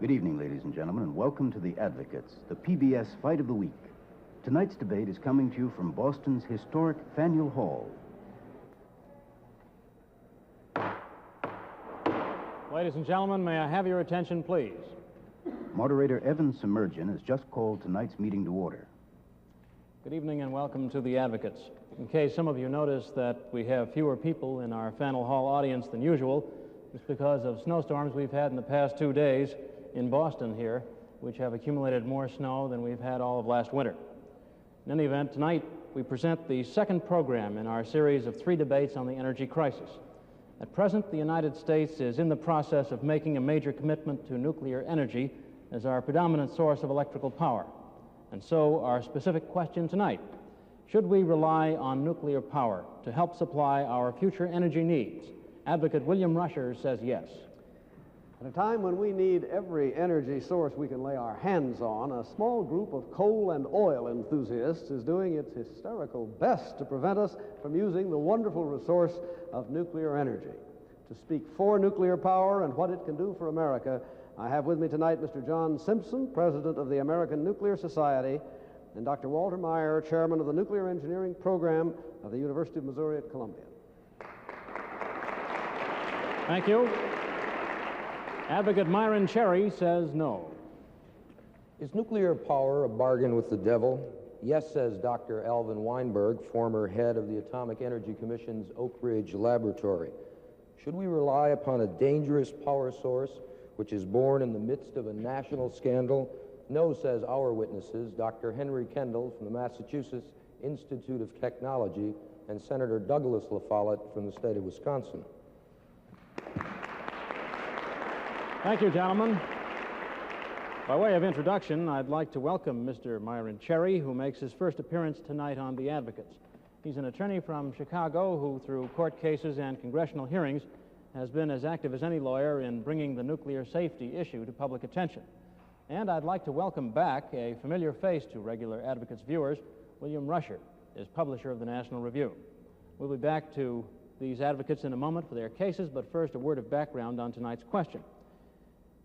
Good evening, ladies and gentlemen, and welcome to The Advocates, the PBS Fight of the Week. Tonight's debate is coming to you from Boston's historic Faneuil Hall. Ladies and gentlemen, may I have your attention, please? Moderator Evan Submergin has just called tonight's meeting to order. Good evening and welcome to The Advocates. In case some of you notice that we have fewer people in our Faneuil Hall audience than usual, it's because of snowstorms we've had in the past 2 days in Boston here, which have accumulated more snow than we've had all of last winter. In any event, tonight we present the second program in our series of 3 debates on the energy crisis. At present, the United States is in the process of making a major commitment to nuclear energy as our predominant source of electrical power. And so our specific question tonight: should we rely on nuclear power to help supply our future energy needs? Advocate William Rusher says yes. At a time when we need every energy source we can lay our hands on, a small group of coal and oil enthusiasts is doing its hysterical best to prevent us from using the wonderful resource of nuclear energy. To speak for nuclear power and what it can do for America, I have with me tonight Mr. John Simpson, President of the American Nuclear Society, and Dr. Walter Meyer, Chairman of the Nuclear Engineering Program of the University of Missouri at Columbia. Thank you. Advocate Myron Cherry says no. Is nuclear power a bargain with the devil? Yes, says Dr. Alvin Weinberg, former head of the Atomic Energy Commission's Oak Ridge Laboratory. Should we rely upon a dangerous power source which is born in the midst of a national scandal? No, says our witnesses, Dr. Henry Kendall from the Massachusetts Institute of Technology and Senator Douglas LaFollette from the state of Wisconsin. Thank you, gentlemen. By way of introduction, I'd like to welcome Mr. Myron Cherry, who makes his first appearance tonight on The Advocates. He's an attorney from Chicago who, through court cases and congressional hearings, has been as active as any lawyer in bringing the nuclear safety issue to public attention. And I'd like to welcome back a familiar face to regular Advocates viewers, William Rusher, is publisher of the National Review. We'll be back to these Advocates in a moment for their cases, but first a word of background on tonight's question.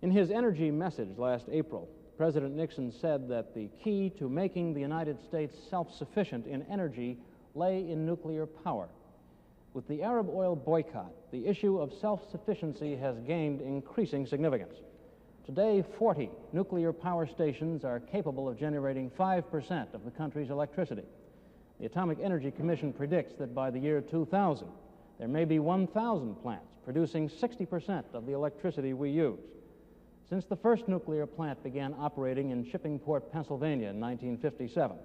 In his energy message last April, President Nixon said that the key to making the United States self-sufficient in energy lay in nuclear power. With the Arab oil boycott, the issue of self-sufficiency has gained increasing significance. Today, 40 nuclear power stations are capable of generating 5% of the country's electricity. The Atomic Energy Commission predicts that by the year 2000, there may be 1,000 plants producing 60% of the electricity we use. Since the first nuclear plant began operating in Shippingport, Pennsylvania in 1957,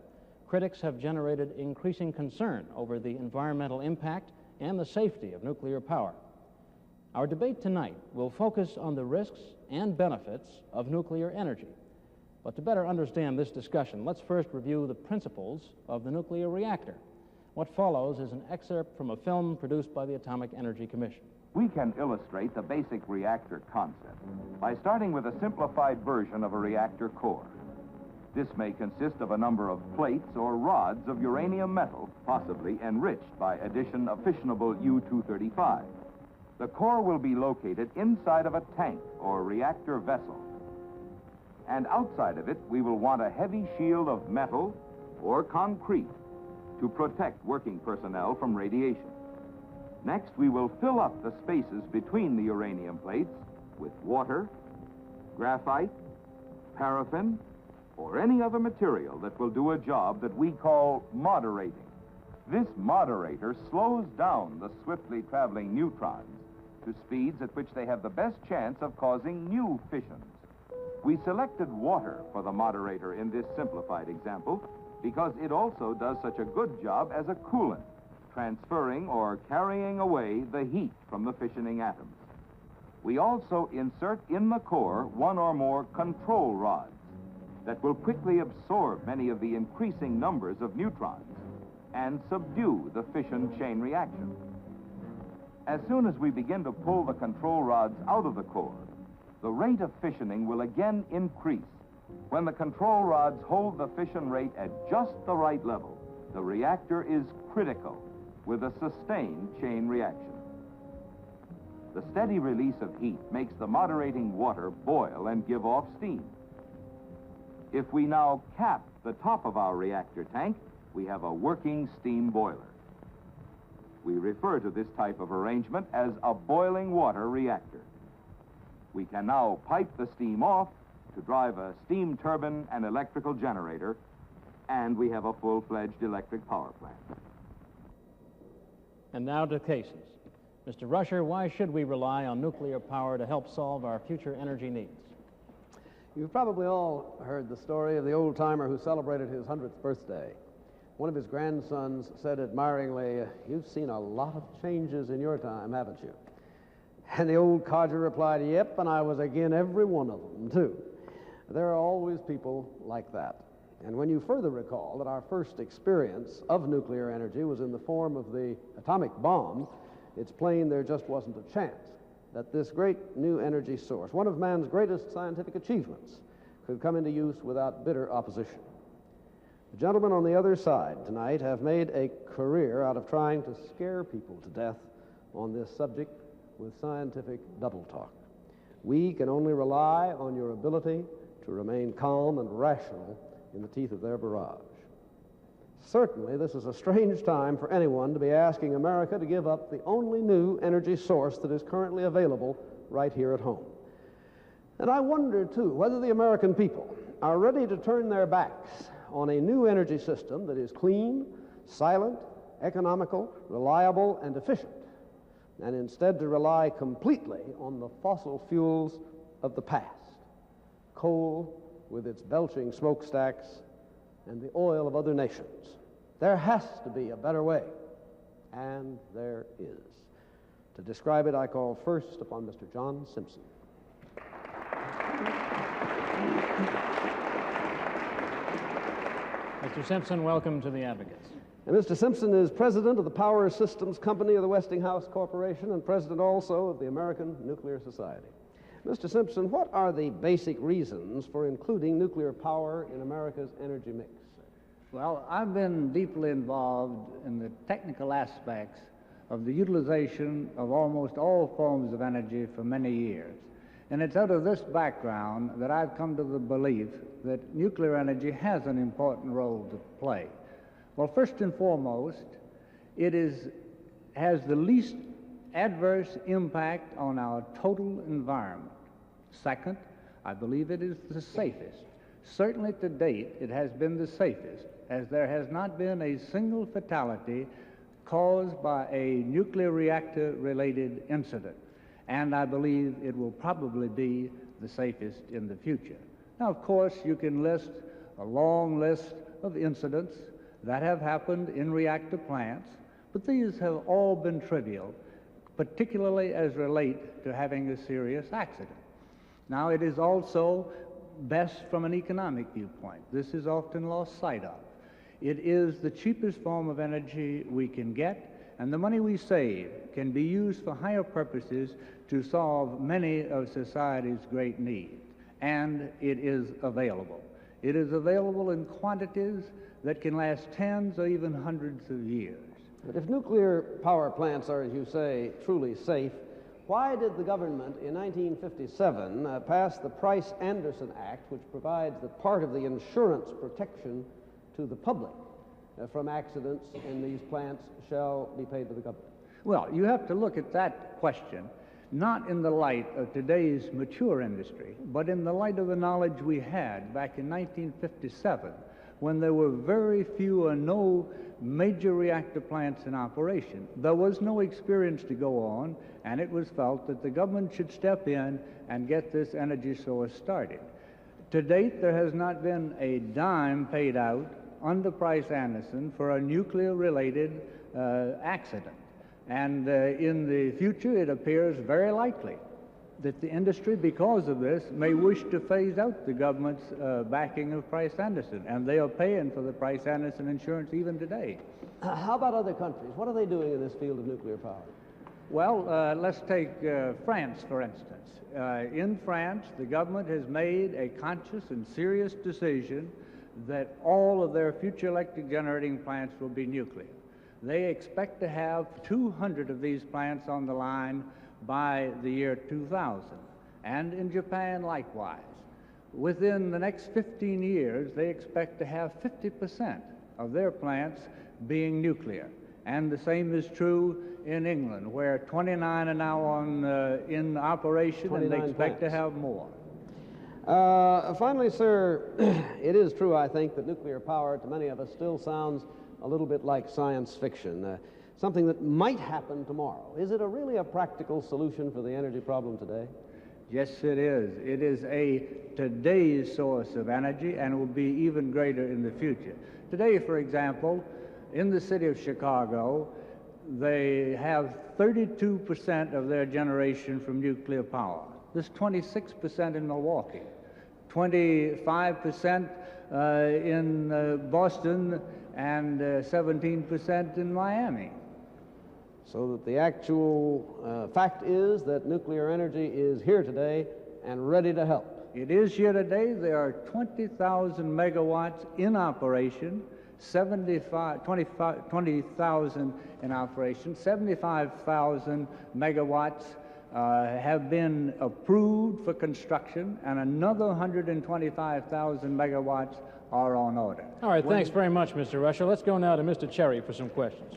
critics have generated increasing concern over the environmental impact and the safety of nuclear power. Our debate tonight will focus on the risks and benefits of nuclear energy. But to better understand this discussion, let's first review the principles of the nuclear reactor. What follows is an excerpt from a film produced by the Atomic Energy Commission. We can illustrate the basic reactor concept by starting with a simplified version of a reactor core. This may consist of a number of plates or rods of uranium metal, possibly enriched by addition of fissionable U-235. The core will be located inside of a tank or reactor vessel. And outside of it, we will want a heavy shield of metal or concrete to protect working personnel from radiation. Next, we will fill up the spaces between the uranium plates with water, graphite, paraffin, or any other material that will do a job that we call moderating. This moderator slows down the swiftly traveling neutrons to speeds at which they have the best chance of causing new fissions. We selected water for the moderator in this simplified example because it also does such a good job as a coolant, transferring or carrying away the heat from the fissioning atoms. We also insert in the core one or more control rods that will quickly absorb many of the increasing numbers of neutrons and subdue the fission chain reaction. As soon as we begin to pull the control rods out of the core, the rate of fissioning will again increase. When the control rods hold the fission rate at just the right level, the reactor is critical with a sustained chain reaction. The steady release of heat makes the moderating water boil and give off steam. If we now cap the top of our reactor tank, we have a working steam boiler. We refer to this type of arrangement as a boiling water reactor. We can now pipe the steam off to drive a steam turbine and electrical generator, and we have a full-fledged electric power plant. And now to cases. Mr. Rusher, why should we rely on nuclear power to help solve our future energy needs? You've probably all heard the story of the old-timer who celebrated his 100th birthday. One of his grandsons said admiringly, "You've seen a lot of changes in your time, haven't you?" And the old codger replied, "Yep, and I was again every one of them, too." There are always people like that. And when you further recall that our first experience of nuclear energy was in the form of the atomic bomb, it's plain there just wasn't a chance that this great new energy source, one of man's greatest scientific achievements, could come into use without bitter opposition. The gentlemen on the other side tonight have made a career out of trying to scare people to death on this subject with scientific double talk. We can only rely on your ability to remain calm and rational in the teeth of their barrage. Certainly, this is a strange time for anyone to be asking America to give up the only new energy source that is currently available right here at home. And I wonder, too, whether the American people are ready to turn their backs on a new energy system that is clean, silent, economical, reliable, and efficient, and instead to rely completely on the fossil fuels of the past, coal with its belching smokestacks, and the oil of other nations. There has to be a better way, and there is. To describe it, I call first upon Mr. John Simpson. Mr. Simpson, welcome to the Advocates. And Mr. Simpson is president of the Power Systems Company of the Westinghouse Corporation and president also of the American Nuclear Society. Mr. Simpson, what are the basic reasons for including nuclear power in America's energy mix? Well, I've been deeply involved in the technical aspects of the utilization of almost all forms of energy for many years. And it's out of this background that I've come to the belief that nuclear energy has an important role to play. Well, first and foremost, it has the least adverse impact on our total environment. Second, I believe it is the safest. Certainly to date, it has been the safest, as there has not been a single fatality caused by a nuclear reactor-related incident. And I believe it will probably be the safest in the future. Now, of course, you can list a long list of incidents that have happened in reactor plants, but these have all been trivial, particularly as relate to having a serious accident. Now, it is also best from an economic viewpoint. This is often lost sight of. It is the cheapest form of energy we can get, and the money we save can be used for higher purposes to solve many of society's great needs. And it is available. It is available in quantities that can last tens or even hundreds of years. But if nuclear power plants are, as you say, truly safe, why did the government in 1957 pass the Price-Anderson Act, which provides that part of the insurance protection to the public from accidents in these plants shall be paid to the government? Well, you have to look at that question not in the light of today's mature industry, but in the light of the knowledge we had back in 1957, when there were very few or no major reactor plants in operation. There was no experience to go on, and it was felt that the government should step in and get this energy source started. To date, there has not been a dime paid out under Price-Anderson for a nuclear-related accident. And in the future, it appears very likely that the industry, because of this, may wish to phase out the government's backing of Price-Anderson, and they are paying for the Price-Anderson insurance even today. How about other countries? What are they doing in this field of nuclear power? Well, let's take France, for instance. In France, the government has made a conscious and serious decision that all of their future electric generating plants will be nuclear. They expect to have 200 of these plants on the line by the year 2000, and in Japan likewise. Within the next 15 years, they expect to have 50% of their plants being nuclear. And the same is true in England, where 29 are now in operation, and they expect to have more. Finally, sir, it is true, I think, that nuclear power to many of us still sounds a little bit like science fiction, something that might happen tomorrow. Is it really a practical solution for the energy problem today? Yes, it is. It is today's source of energy, and will be even greater in the future. Today, for example, in the city of Chicago, they have 32% of their generation from nuclear power. There's 26% in Milwaukee, 25% in Boston, and 17% in Miami. So that the actual fact is that nuclear energy is here today and ready to help. It is here today. There are 20,000 megawatts in operation, 20,000 in operation, 75,000 megawatts have been approved for construction, and another 125,000 megawatts are on order. All right, thanks very much, Mr. Rusher. Let's go now to Mr. Cherry for some questions.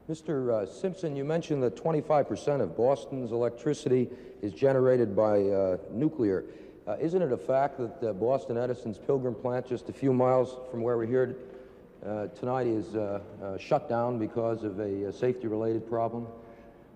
Mr. Simpson, you mentioned that 25% of Boston's electricity is generated by nuclear. Isn't it a fact that Boston Edison's Pilgrim plant, just a few miles from where we're here tonight, is shut down because of a safety-related problem?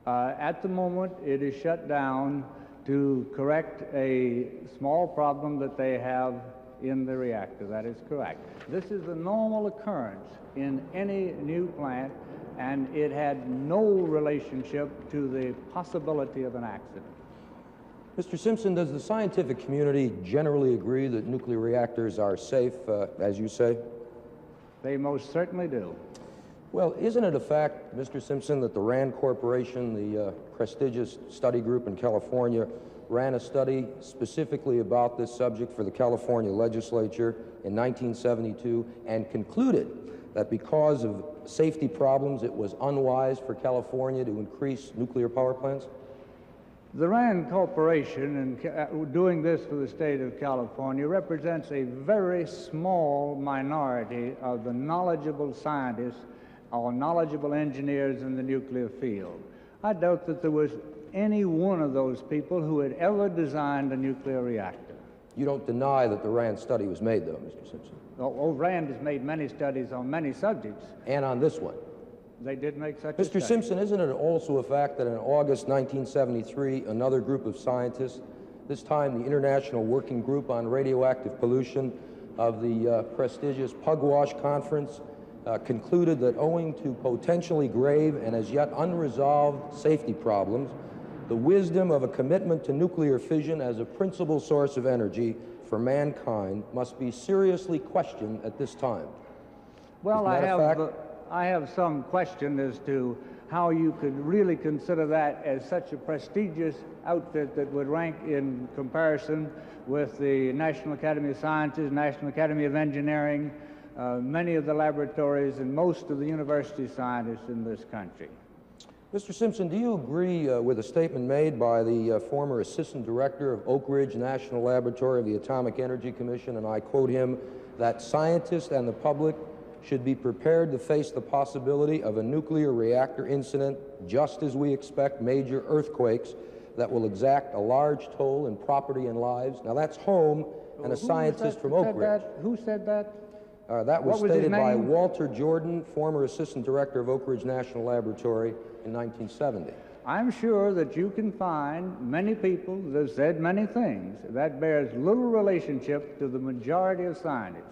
At the moment, it is shut down to correct a small problem that they have in the reactor. That is correct. This is a normal occurrence in any new plant, and it had no relationship to the possibility of an accident. Mr. Simpson, does the scientific community generally agree that nuclear reactors are safe, as you say? They most certainly do. Well, isn't it a fact, Mr. Simpson, that the RAND Corporation, the prestigious study group in California, ran a study specifically about this subject for the California legislature in 1972 and concluded that because of safety problems, it was unwise for California to increase nuclear power plants? The RAND Corporation, and doing this for the state of California, represents a very small minority of the knowledgeable scientists or knowledgeable engineers in the nuclear field. I doubt that there was any one of those people who had ever designed a nuclear reactor. You don't deny that the RAND study was made, though, Mr. Simpson? Oh, RAND has made many studies on many subjects. And on this one? They did make such a Mr. study. Simpson, isn't it also a fact that in August 1973, another group of scientists, this time the International Working Group on Radioactive Pollution of the prestigious Pugwash Conference, concluded that owing to potentially grave and as yet unresolved safety problems, the wisdom of a commitment to nuclear fission as a principal source of energy for mankind must be seriously questioned at this time? Well, I have some question as to how you could really consider that as such a prestigious outfit that would rank in comparison with the National Academy of Sciences, National Academy of Engineering, many of the laboratories, and most of the university scientists in this country. Mr. Simpson, do you agree with a statement made by the former Assistant Director of Oak Ridge National Laboratory of the Atomic Energy Commission, and I quote him, that scientists and the public should be prepared to face the possibility of a nuclear reactor incident just as we expect major earthquakes that will exact a large toll in property and lives? Now, that's home and a scientist from Oak Ridge. Who said that? That was stated by Walter Jordan, former Assistant Director of Oak Ridge National Laboratory in 1970. I'm sure that you can find many people that have said many things that bears little relationship to the majority of scientists.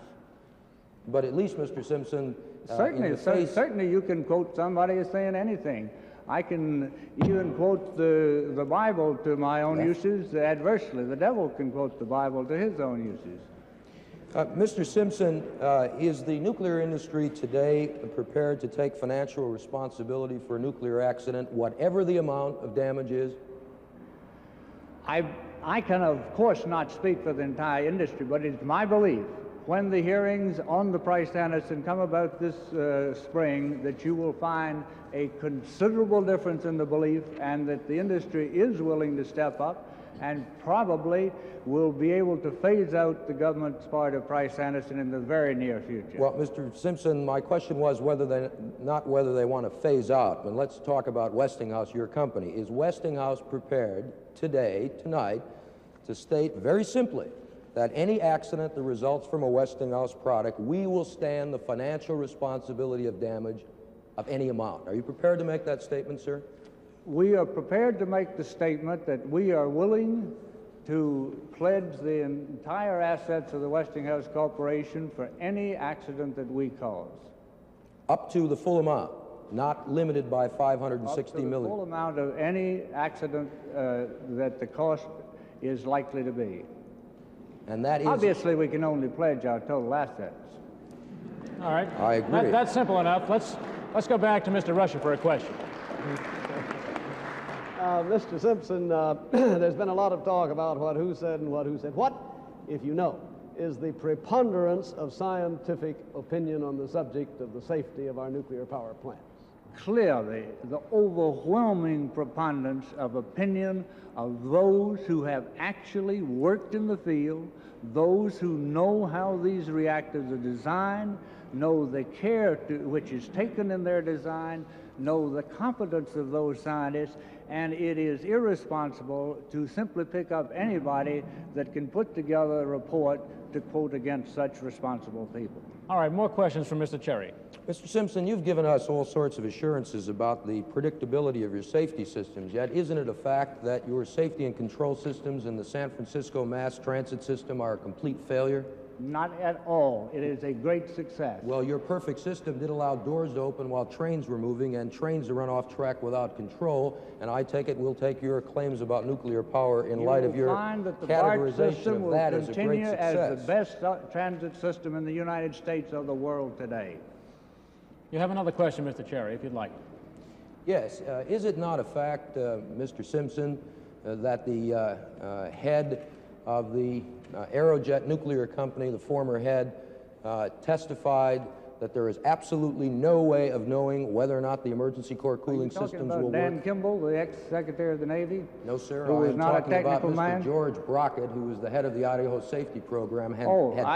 But at least, Mr. Simpson, certainly you can quote somebody as saying anything. I can even quote the Bible to my own uses adversely. The devil can quote the Bible to his own uses. Mr. Simpson, is the nuclear industry today prepared to take financial responsibility for a nuclear accident, whatever the amount of damage is? I can, of course, not speak for the entire industry, but it's my belief when the hearings on the Price-Anderson come about this spring, that you will find a considerable difference in the belief, and that the industry is willing to step up and probably will be able to phase out the government's part of Price-Anderson in the very near future. Well, Mr. Simpson, my question was not whether they want to phase out, but let's talk about Westinghouse, your company. Is Westinghouse prepared tonight, to state very simply that any accident that results from a Westinghouse product, we will stand the financial responsibility of damage of any amount? Are you prepared to make that statement, sir? We are prepared to make the statement that we are willing to pledge the entire assets of the Westinghouse Corporation for any accident that we cause. Up to the full amount, not limited by $560 Up to the million. full amount of any accident that the cost is likely to be. And that is... Obviously, we can only pledge our total assets. All right. I agree. That's simple enough. Let's go back to Mr. Rusher for a question. Mr. Simpson, there's been a lot of talk about what who said and what who said. What, if you know, is the preponderance of scientific opinion on the subject of the safety of our nuclear power plants? Clearly, the overwhelming preponderance of opinion of those who have actually worked in the field, those who know how these reactors are designed, know the care which is taken in their design, know the competence of those scientists, and it is irresponsible to simply pick up anybody that can put together a report to quote against such responsible people. All right, more questions from Mr. Cherry. Mr. Simpson, you've given us all sorts of assurances about the predictability of your safety systems, yet isn't it a fact that your safety and control systems in the San Francisco mass transit system are a complete failure? Not at all. It is a great success. Well, your perfect system did allow doors to open while trains were moving and trains to run off track without control, and I take it we'll take your claims about nuclear power in light of your categorization of that as a great success. As the best transit system in the United States or the world today. You have another question, Mr. Cherry, if you'd like. Yes. Is it not a fact, Mr. Simpson, that the head of the Aerojet nuclear company, the former head, testified that there is absolutely no way of knowing whether or not the emergency core cooling systems will work? Dan Kimball, the ex-Secretary of the Navy? No, sir. Who is not a technical man? Mr. George Brockett, who was the head of the Idaho Safety Program, had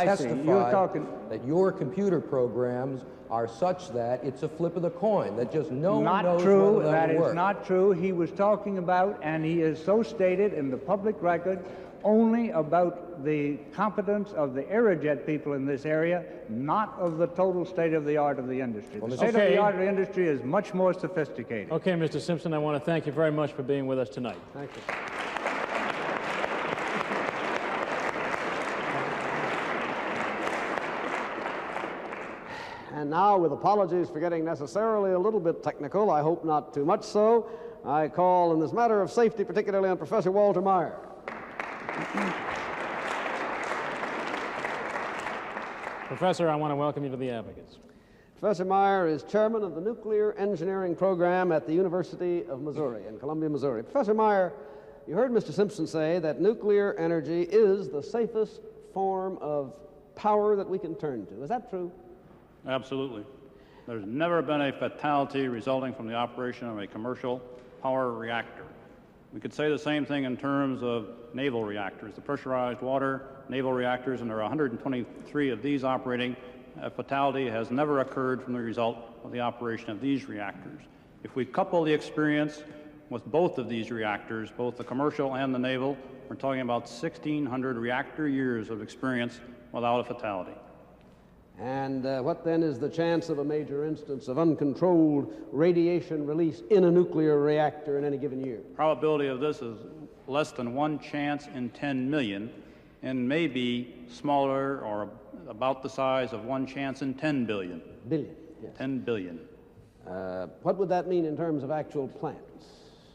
testified that your computer programs are such that it's a flip of the coin, that just no one knows whether they'll work. That is not true. He was talking about, and he is so stated in the public record, only about the competence of the Aerojet people in this area, not of the total state-of-the-art of the industry. The state-of-the-art of the industry is much more sophisticated. Okay, Mr. Simpson, I want to thank you very much for being with us tonight. Thank you. And now, with apologies for getting necessarily a little bit technical, I hope not too much so, I call in this matter of safety, particularly on Professor Walter Meyer. Professor, I want to welcome you to the Advocates. Professor Meyer is chairman of the Nuclear Engineering Program at the University of Missouri in Columbia, Missouri. Professor Meyer, you heard Mr. Simpson say that nuclear energy is the safest form of power that we can turn to. Is that true? Absolutely. There's never been a fatality resulting from the operation of a commercial power reactor. We could say the same thing in terms of naval reactors, the pressurized water naval reactors, and there are 123 of these operating. A fatality has never occurred from the result of the operation of these reactors. If we couple the experience with both of these reactors, both the commercial and the naval, we're talking about 1,600 reactor years of experience without a fatality. And what then is the chance of a major instance of uncontrolled radiation release in a nuclear reactor in any given year? Probability of this is less than 1 chance in 10 million, and may be smaller or about the size of 1 chance in 10 billion. Billion, yes. 10 billion. What would that mean in terms of actual plants?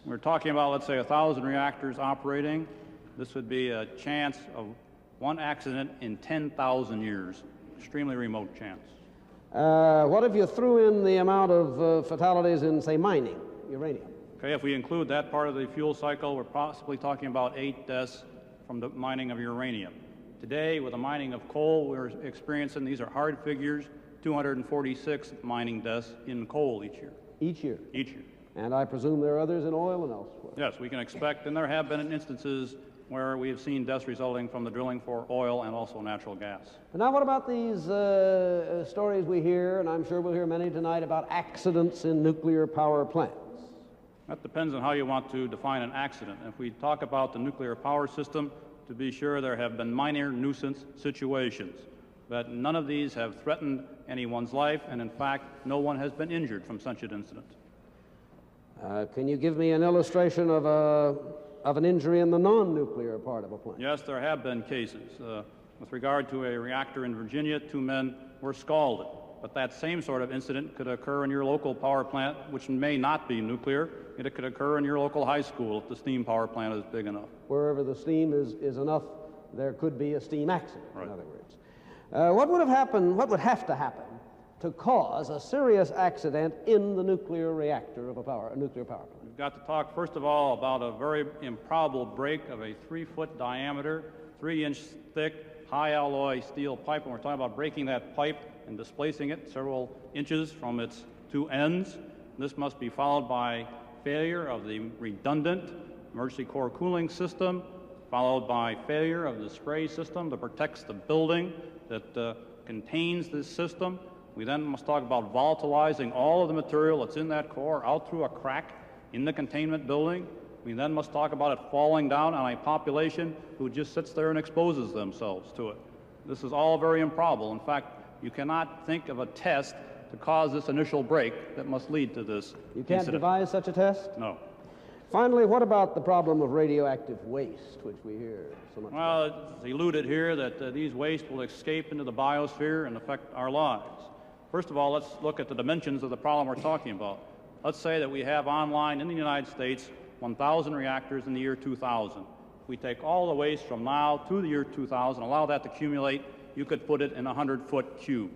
We're talking about, let's say, 1,000 reactors operating. This would be a chance of 1 accident in 10,000 years. Extremely remote chance. What if you threw in the amount of fatalities in, say, mining, uranium? Okay, if we include that part of the fuel cycle, we're possibly talking about 8 deaths from the mining of uranium. Today, with the mining of coal, we're experiencing, these are hard figures, 246 mining deaths in coal each year. Each year? Each year. And I presume there are others in oil and elsewhere? Yes, we can expect, and there have been instances where we have seen deaths resulting from the drilling for oil and also natural gas. And now what about these stories we hear, and I'm sure we'll hear many tonight, about accidents in nuclear power plants? That depends on how you want to define an accident. If we talk about the nuclear power system, to be sure there have been minor nuisance situations, but none of these have threatened anyone's life, and in fact, no one has been injured from such an incident. Can you give me an illustration of an injury in the non-nuclear part of a plant? Yes, there have been cases. With regard to a reactor in Virginia, 2 men were scalded. But that same sort of incident could occur in your local power plant, which may not be nuclear. It could occur in your local high school if the steam power plant is big enough. Wherever the steam is enough, there could be a steam accident, right. In other words. What would have to happen to cause a serious accident in the nuclear reactor of a nuclear power plant? We've got to talk, first of all, about a very improbable break of a 3-foot diameter, 3-inch thick, high alloy steel pipe, and we're talking about breaking that pipe and displacing it several inches from its 2 ends. This must be followed by failure of the redundant emergency core cooling system, followed by failure of the spray system that protects the building that contains this system. We then must talk about volatilizing all of the material that's in that core out through a crack in the containment building. We then must talk about it falling down on a population who just sits there and exposes themselves to it. This is all very improbable. In fact, you cannot think of a test to cause this initial break that must lead to this You can't incident. devise such a test? No. Finally, what about the problem of radioactive waste, which we hear so much about? Well, it's alluded here that these wastes will escape into the biosphere and affect our lives. First of all, let's look at the dimensions of the problem we're talking about. Let's say that we have online in the United States 1,000 reactors in the year 2000. If we take all the waste from now to the year 2000, allow that to accumulate, you could put it in a 100-foot cube.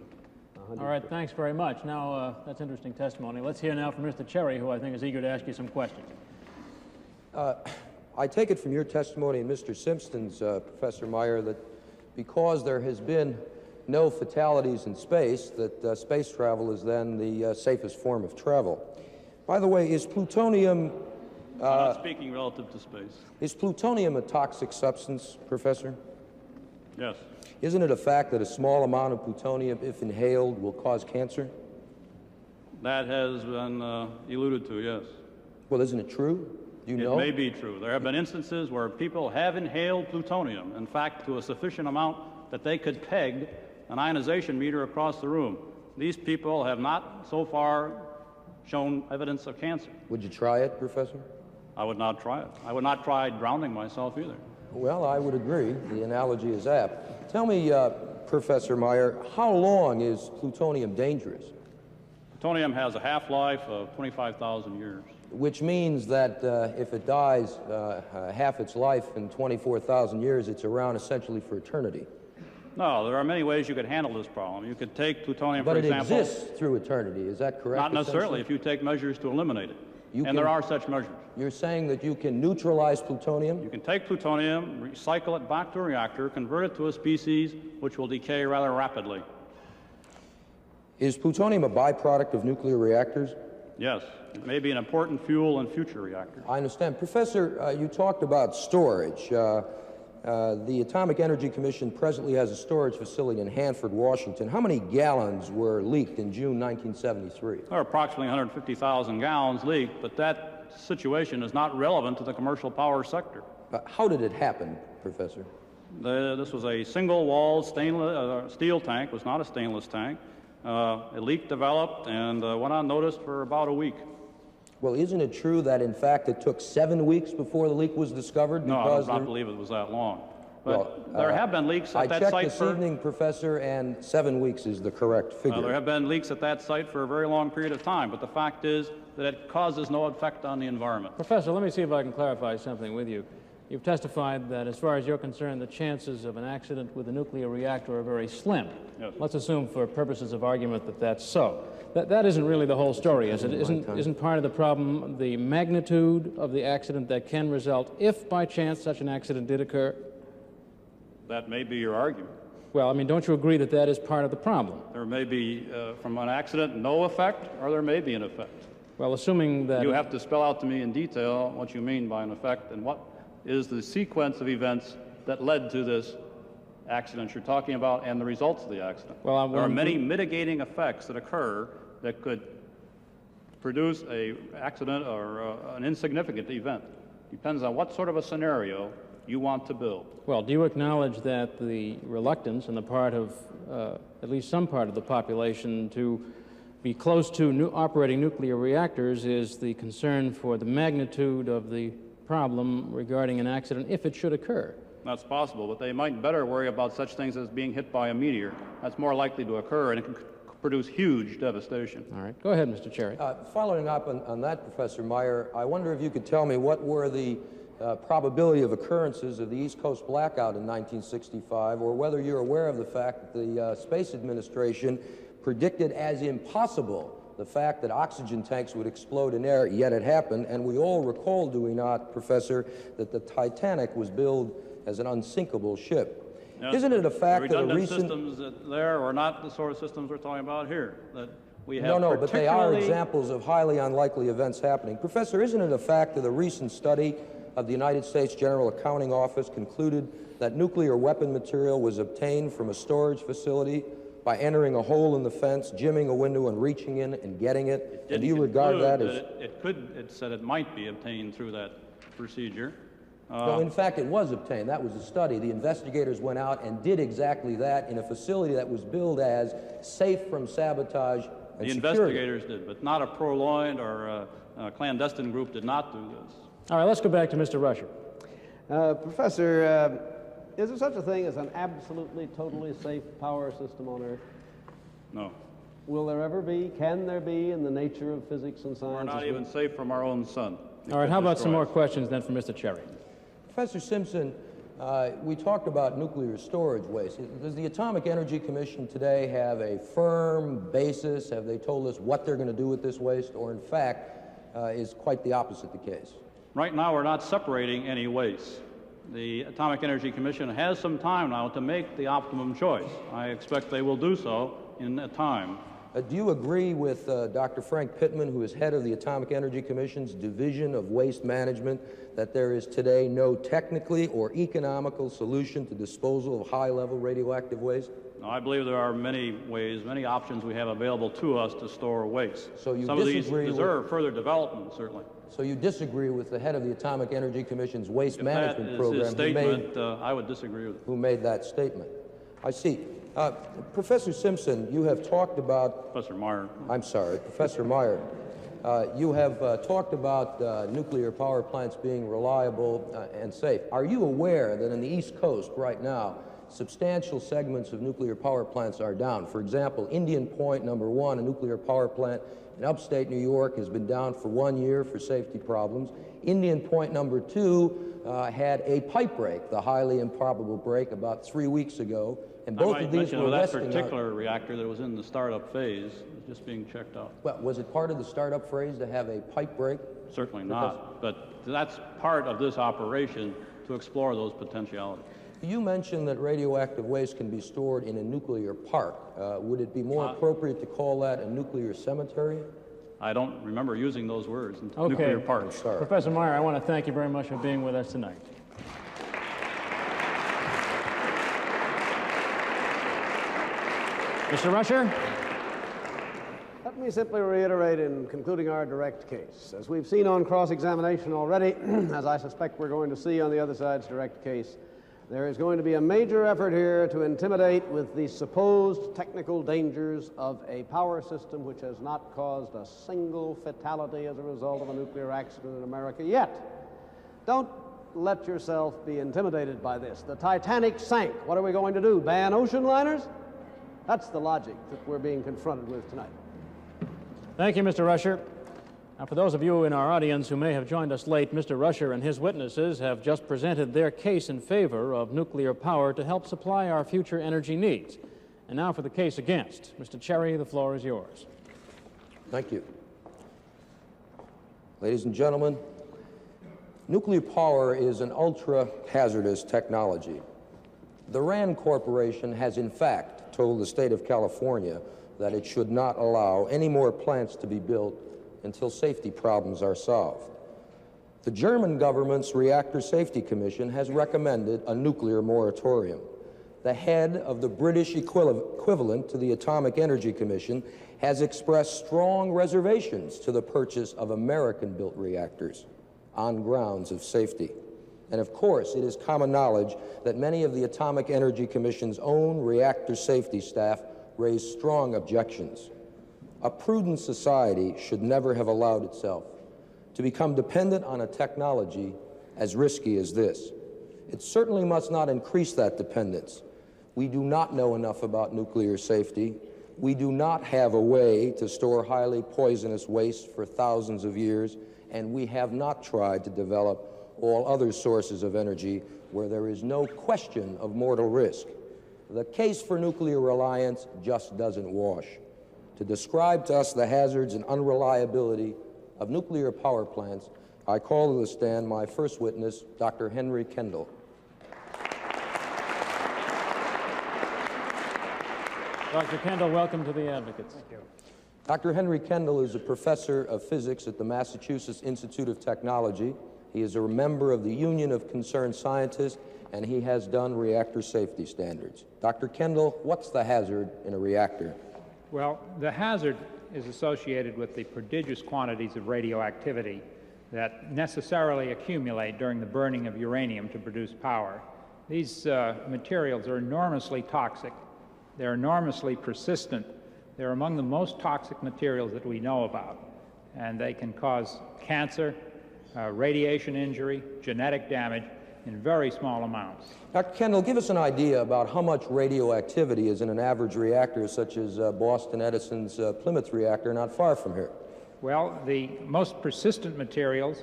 All right, thanks very much. Now, that's interesting testimony. Let's hear now from Mr. Cherry, who I think is eager to ask you some questions. I take it from your testimony and Mr. Simpson's, Professor Meyer, that because there has been no fatalities in space, that space travel is then the safest form of travel. By the way, is plutonium... I'm not speaking relative to space. Is plutonium a toxic substance, Professor? Yes. Isn't it a fact that a small amount of plutonium, if inhaled, will cause cancer? That has been alluded to, yes. Well, isn't it true? Do you know? It may be true. There have been instances where people have inhaled plutonium, in fact, to a sufficient amount that they could peg an ionization meter across the room. These people have not so far shown evidence of cancer. Would you try it, Professor? I would not try it. I would not try drowning myself either. Well, I would agree. The analogy is apt. Tell me, Professor Meyer, how long is plutonium dangerous? Plutonium has a half-life of 25,000 years. Which means that if it dies half its life in 24,000 years, it's around essentially for eternity. No, there are many ways you could handle this problem. You could take plutonium, for example... But it exists through eternity, is that correct? Not necessarily, if you take measures to eliminate it. There are such measures. You're saying that you can neutralize plutonium? You can take plutonium, recycle it back to a reactor, convert it to a species which will decay rather rapidly. Is plutonium a byproduct of nuclear reactors? Yes. It may be an important fuel in future reactors. I understand. Professor, you talked about storage. The Atomic Energy Commission presently has a storage facility in Hanford, Washington. How many gallons were leaked in June 1973? There are approximately 150,000 gallons leaked, but that situation is not relevant to the commercial power sector. How did it happen, Professor? This was a single-walled steel tank. It was not a stainless tank. A leak developed and went unnoticed for about a week. Well, isn't it true that, in fact, it took 7 weeks before the leak was discovered? No, I do not believe it was that long. But there have been leaks at that site. I checked this evening, Professor, and 7 weeks is the correct figure. There have been leaks at that site for a very long period of time, but the fact is that it causes no effect on the environment. Professor, let me see if I can clarify something with you. You've testified that, as far as you're concerned, the chances of an accident with a nuclear reactor are very slim. Yes. Let's assume, for purposes of argument, that that's so. That isn't really the whole story, is it? Isn't part of the problem the magnitude of the accident that can result if, by chance, such an accident did occur? That may be your argument. Well, I mean, don't you agree that that is part of the problem? There may be, from an accident, no effect, or there may be an effect. Well, assuming that... You have to spell out to me in detail what you mean by an effect and what is the sequence of events that led to this accident you're talking about and the results of the accident. Well, there are many mitigating effects that occur that could produce an accident or an insignificant event. Depends on what sort of a scenario you want to build. Well, do you acknowledge that the reluctance on the part of at least some part of the population to be close to operating nuclear reactors is the concern for the magnitude of the problem regarding an accident if it should occur? That's possible, but they might better worry about such things as being hit by a meteor. That's more likely to occur, and it can produce huge devastation. All right. Go ahead, Mr. Cherry. Following up on that, Professor Meyer, I wonder if you could tell me what were the probability of occurrences of the East Coast blackout in 1965, or whether you're aware of the fact that the Space Administration predicted as impossible the fact that oxygen tanks would explode in air, yet it happened, and we all recall, do we not, Professor, that the Titanic was billed as an unsinkable ship. Yes, isn't it a fact that a recent... systems that there are not the sort of systems we're talking about here, that we have No, but they are examples of highly unlikely events happening. Professor, isn't it a fact that a recent study of the United States General Accounting Office concluded that nuclear weapon material was obtained from a storage facility by entering a hole in the fence, jimming a window, and reaching in and getting it? And do you regard that as... It said it might be obtained through that procedure. No, in fact, it was obtained. That was a study. The investigators went out and did exactly that in a facility that was billed as safe from sabotage and the security. Investigators did, but not a purloined or a clandestine group did not do this. All right, let's go back to Mr. Rusher. Professor, is there such a thing as an absolutely, totally safe power system on Earth? No. Will there ever be? Can there be in the nature of physics and science? We're not even safe from our own sun. All right, how about some more questions then from Mr. Cherry? Professor Simpson, we talked about nuclear storage waste. Does the Atomic Energy Commission today have a firm basis? Have they told us what they're going to do with this waste? Or, in fact, is quite the opposite the case? Right now, we're not separating any waste. The Atomic Energy Commission has some time now to make the optimum choice. I expect they will do so in a time. Do you agree with Dr. Frank Pittman, who is head of the Atomic Energy Commission's Division of Waste Management, that there is today no technically or economical solution to disposal of high-level radioactive waste? No, I believe there are many ways, many options we have available to us to store waste. So you Some of these disagree deserve further development, certainly. So you disagree with the head of the Atomic Energy Commission's waste If management that is program his statement, I would disagree with it. who made that statement? I see. Professor Simpson, you have talked about... Professor Meyer. I'm sorry, Professor Meyer. You have talked about nuclear power plants being reliable and safe. Are you aware that in the East Coast right now, substantial segments of nuclear power plants are down? For example, Indian Point number 1, a nuclear power plant in upstate New York, has been down for 1 year for safety problems. Indian Point number 2 had a pipe break, the highly improbable break, about 3 weeks ago. And both of these were that particular reactor that was in the startup phase was just being checked out. Well, was it part of the startup phase to have a pipe break? Certainly not, but that's part of this operation to explore those potentialities. You mentioned that radioactive waste can be stored in a nuclear park. Would it be more appropriate to call that a nuclear cemetery? I don't remember using those words in Okay. nuclear park. Professor Meyer, I want to thank you very much for being with us tonight. Mr. Rusher? Let me simply reiterate in concluding our direct case. As we've seen on cross-examination already, as I suspect we're going to see on the other side's direct case, there is going to be a major effort here to intimidate with the supposed technical dangers of a power system which has not caused a single fatality as a result of a nuclear accident in America yet. Don't let yourself be intimidated by this. The Titanic sank. What are we going to do? Ban ocean liners? That's the logic that we're being confronted with tonight. Thank you, Mr. Rusher. Now, for those of you in our audience who may have joined us late, Mr. Rusher and his witnesses have just presented their case in favor of nuclear power to help supply our future energy needs. And now for the case against. Mr. Cherry, the floor is yours. Thank you. Ladies and gentlemen, nuclear power is an ultra-hazardous technology. The RAND Corporation has in fact told the state of California that it should not allow any more plants to be built until safety problems are solved. The German government's Reactor Safety Commission has recommended a nuclear moratorium. The head of the British equivalent to the Atomic Energy Commission has expressed strong reservations to the purchase of American-built reactors on grounds of safety. And of course, it is common knowledge that many of the Atomic Energy Commission's own reactor safety staff raised strong objections. A prudent society should never have allowed itself to become dependent on a technology as risky as this. It certainly must not increase that dependence. We do not know enough about nuclear safety. We do not have a way to store highly poisonous waste for thousands of years, and we have not tried to develop all other sources of energy where there is no question of mortal risk. The case for nuclear reliance just doesn't wash. To describe to us the hazards and unreliability of nuclear power plants, I call to the stand my first witness, Dr. Henry Kendall. Dr. Kendall, welcome to the Advocates. Thank you. Dr. Henry Kendall is a professor of physics at the Massachusetts Institute of Technology. He is a member of the Union of Concerned Scientists, and he has done reactor safety standards. Dr. Kendall, what's the hazard in a reactor? Well, the hazard is associated with the prodigious quantities of radioactivity that necessarily accumulate during the burning of uranium to produce power. These materials are enormously toxic. They're enormously persistent. They're among the most toxic materials that we know about, and they can cause cancer, radiation injury, genetic damage in very small amounts. Dr. Kendall, give us an idea about how much radioactivity is in an average reactor such as Boston Edison's Plymouth reactor not far from here. Well, the most persistent materials,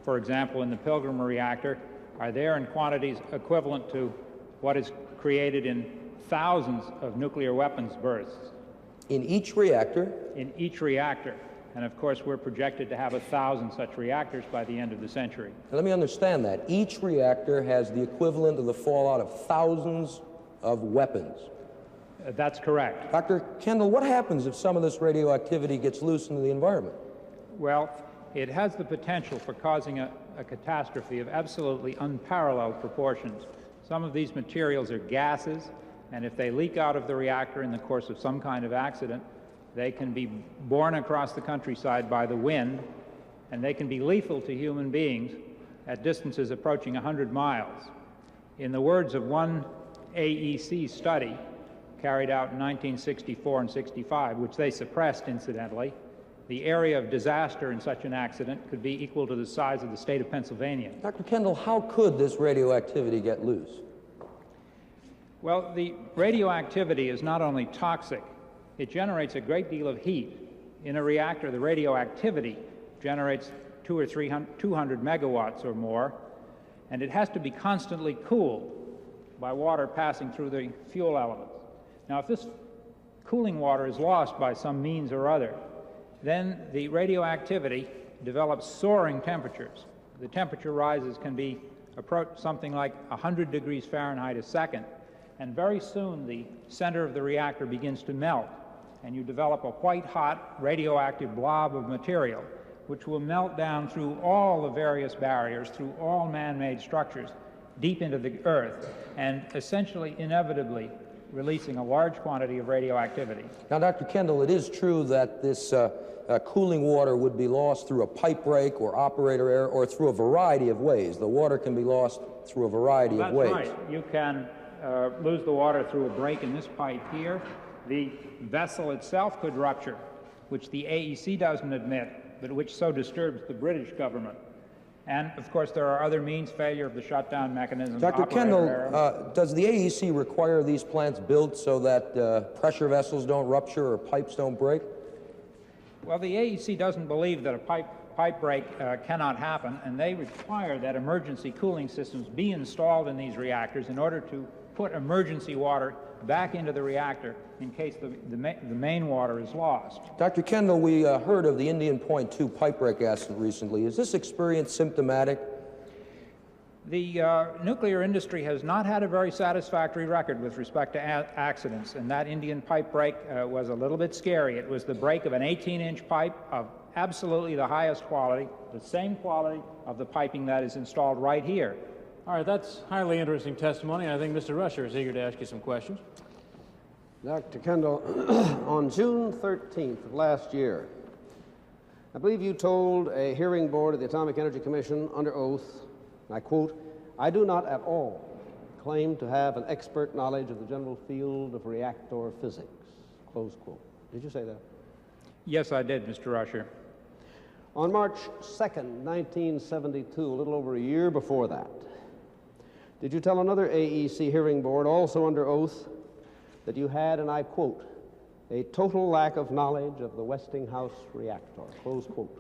for example, in the Pilgrim reactor, are there in quantities equivalent to what is created in thousands of nuclear weapons bursts. In each reactor? In each reactor. And of course, we're projected to have 1,000 such reactors by the end of the century. Now, let me understand that. Each reactor has the equivalent of the fallout of thousands of weapons. That's correct. Dr. Kendall, what happens if some of this radioactivity gets loose into the environment? Well, it has the potential for causing a catastrophe of absolutely unparalleled proportions. Some of these materials are gases, and if they leak out of the reactor in the course of some kind of accident, they can be borne across the countryside by the wind, and they can be lethal to human beings at distances approaching 100 miles. In the words of one AEC study carried out in 1964 and 65, which they suppressed incidentally, the area of disaster in such an accident could be equal to the size of the state of Pennsylvania. Dr. Kendall, how could this radioactivity get loose? Well, the radioactivity is not only toxic, it generates a great deal of heat. In a reactor, the radioactivity generates 200 or 200 megawatts or more, and it has to be constantly cooled by water passing through the fuel elements. Now, if this cooling water is lost by some means or other, then the radioactivity develops soaring temperatures. The temperature rises can be something like 100 degrees Fahrenheit a second, and very soon the center of the reactor begins to melt, and you develop a white-hot radioactive blob of material which will melt down through all the various barriers, through all man-made structures, deep into the earth, and essentially, inevitably, releasing a large quantity of radioactivity. Now, Dr. Kendall, it is true that this cooling water would be lost through a pipe break or operator error or through a variety of ways. The water can be lost through a variety of ways. That's right. You can lose the water through a break in this pipe here. The vessel itself could rupture, which the AEC doesn't admit, but which so disturbs the British government. And, of course, there are other means, failure of the shutdown mechanism. Dr. Kendall, does the AEC require these plants built so that pressure vessels don't rupture or pipes don't break? Well, the AEC doesn't believe that a pipe break cannot happen, and they require that emergency cooling systems be installed in these reactors in order to put emergency water back into the reactor in case the main water is lost. Dr. Kendall, we heard of the Indian Point 2 pipe break accident recently. Is this experience symptomatic? The nuclear industry has not had a very satisfactory record with respect to accidents, and that Indian pipe break was a little bit scary. It was the break of an 18-inch pipe of absolutely the highest quality, the same quality of the piping that is installed right here. All right, that's highly interesting testimony. I think Mr. Rusher is eager to ask you some questions. Dr. Kendall, on June 13th of last year, I believe you told a hearing board of the Atomic Energy Commission under oath, and I quote, "I do not at all claim to have an expert knowledge of the general field of reactor physics," close quote. Did you say that? Yes, I did, Mr. Rusher. On March 2nd, 1972, a little over a year before that, did you tell another AEC hearing board, also under oath, that you had, and I quote, "a total lack of knowledge of the Westinghouse reactor," close quote?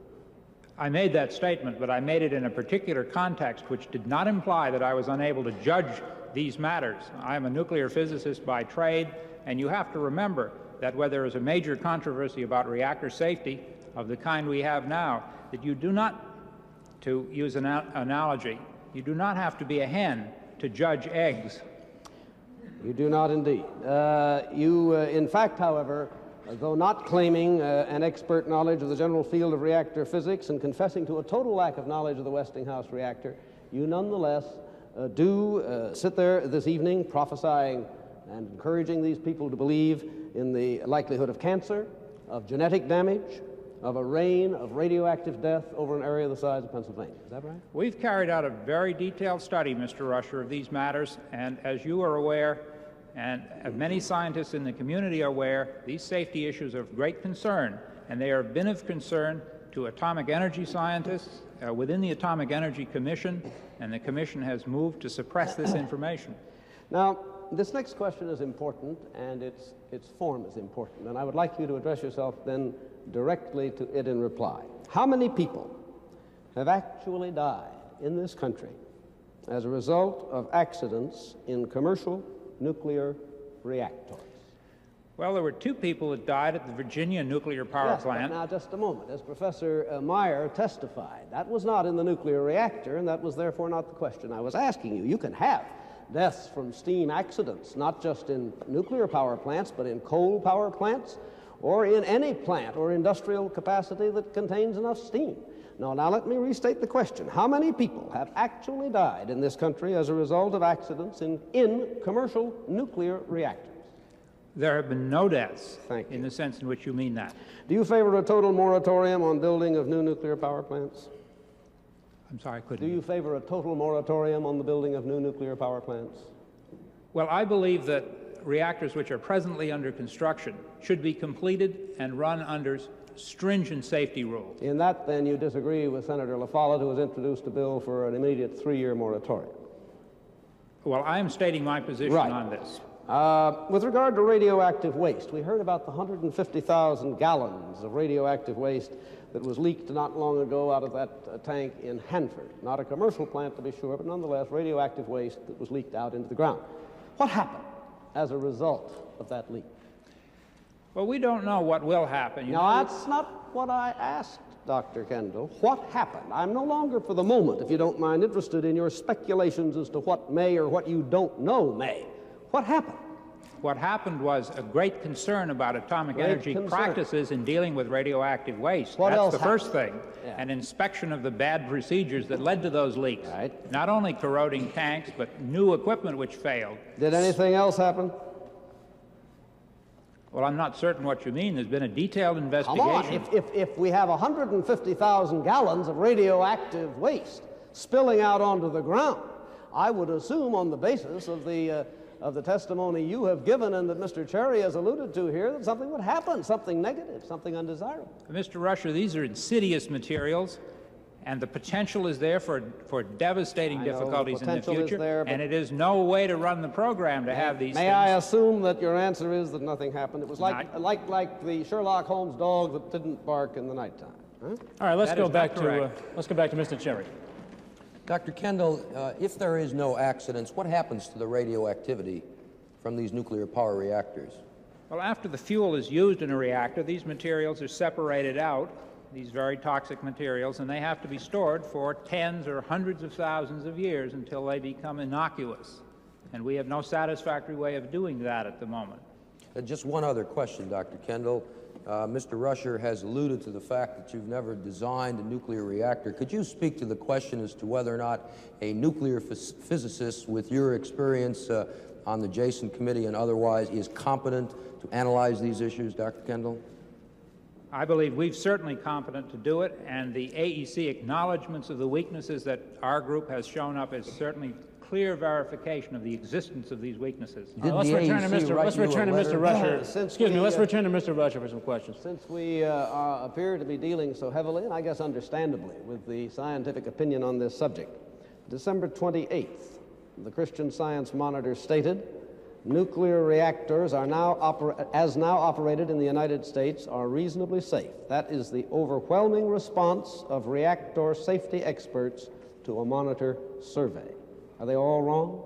I made that statement, but I made it in a particular context which did not imply that I was unable to judge these matters. I am a nuclear physicist by trade, and you have to remember that where there is a major controversy about reactor safety of the kind we have now, that you do not, to use an analogy, you do not have to be a hen to judge eggs. You do not indeed. In fact, however, though not claiming an expert knowledge of the general field of reactor physics and confessing to a total lack of knowledge of the Westinghouse reactor, you nonetheless do sit there this evening prophesying and encouraging these people to believe in the likelihood of cancer, of genetic damage, of a rain of radioactive death over an area the size of Pennsylvania. Is that right? We've carried out a very detailed study, Mr. Rusher, of these matters, and as you are aware, and many scientists in the community are aware, these safety issues are of great concern, and they have been of concern to atomic energy scientists within the Atomic Energy Commission, and the Commission has moved to suppress this information. Now, this next question is important, and its form is important, and I would like you to address yourself then directly to it in reply. How many people have actually died in this country as a result of accidents in commercial nuclear reactors? Well, there were 2 people that died at the Virginia nuclear power plant. But now, just a moment. As Professor Meyer testified, that was not in the nuclear reactor, and that was therefore not the question I was asking you. You can have deaths from steam accidents, not just in nuclear power plants, but in coal power plants, or in any plant or industrial capacity that contains enough steam. Now let me restate the question. How many people have actually died in this country as a result of accidents in commercial nuclear reactors? There have been no deaths in the sense in which you mean that. Do you favor a total moratorium on building of new nuclear power plants? I'm sorry, I couldn't. Do you favor a total moratorium on the building of new nuclear power plants? Well, I believe that reactors which are presently under construction should be completed and run under stringent safety rules. In that, then, you disagree with Senator La Follette, who has introduced a bill for an immediate 3-year moratorium. Well, I am stating my position on this. With regard to radioactive waste, we heard about the 150,000 gallons of radioactive waste that was leaked not long ago out of that tank in Hanford. Not a commercial plant, to be sure, but nonetheless radioactive waste that was leaked out into the ground. What happened as a result of that leak? Well, we don't know what will happen. Now, that's not what I asked, Dr. Kendall. What happened? I'm no longer, for the moment, if you don't mind, interested in your speculations as to what may or what you don't know may. What happened? What happened was a great concern about atomic energy practices in dealing with radioactive waste. That's the first thing. Yeah. An inspection of the bad procedures that led to those leaks. Right. Not only corroding tanks, but new equipment which failed. Did anything else happen? Well, I'm not certain what you mean. There's been a detailed investigation. Come on. If we have 150,000 gallons of radioactive waste spilling out onto the ground, I would assume on the basis of the testimony you have given and that Mr. Cherry has alluded to here, that something would happen, something negative, something undesirable. Mr. Rusher, these are insidious materials, and the potential is there for devastating difficulties in the future, and it is no way to run the program to have these things. May I assume that your answer is that nothing happened? It was like the Sherlock Holmes dog that didn't bark in the nighttime. Huh? All right, let's go back to Mr. Cherry. Dr. Kendall, if there is no accidents, what happens to the radioactivity from these nuclear power reactors? Well, after the fuel is used in a reactor, these materials are separated out these very toxic materials, and they have to be stored for tens or hundreds of thousands of years until they become innocuous. And we have no satisfactory way of doing that at the moment. Just one other question, Dr. Kendall. Mr. Rusher has alluded to the fact that you've never designed a nuclear reactor. Could you speak to the question as to whether or not a nuclear physicist with your experience on the Jason Committee and otherwise is competent to analyze these issues, Dr. Kendall? I believe we're certainly competent to do it, and the AEC acknowledgments of the weaknesses that our group has shown up is certainly clear verification of the existence of these weaknesses. Let's return to Mr. Rusher. Excuse me, let's return to Mr. Rusher for some questions. Since we appear to be dealing so heavily, and I guess understandably, with the scientific opinion on this subject, December 28th, the Christian Science Monitor stated, nuclear reactors are now operated in the United States are reasonably safe. That is the overwhelming response of reactor safety experts to a Monitor survey. Are they all wrong?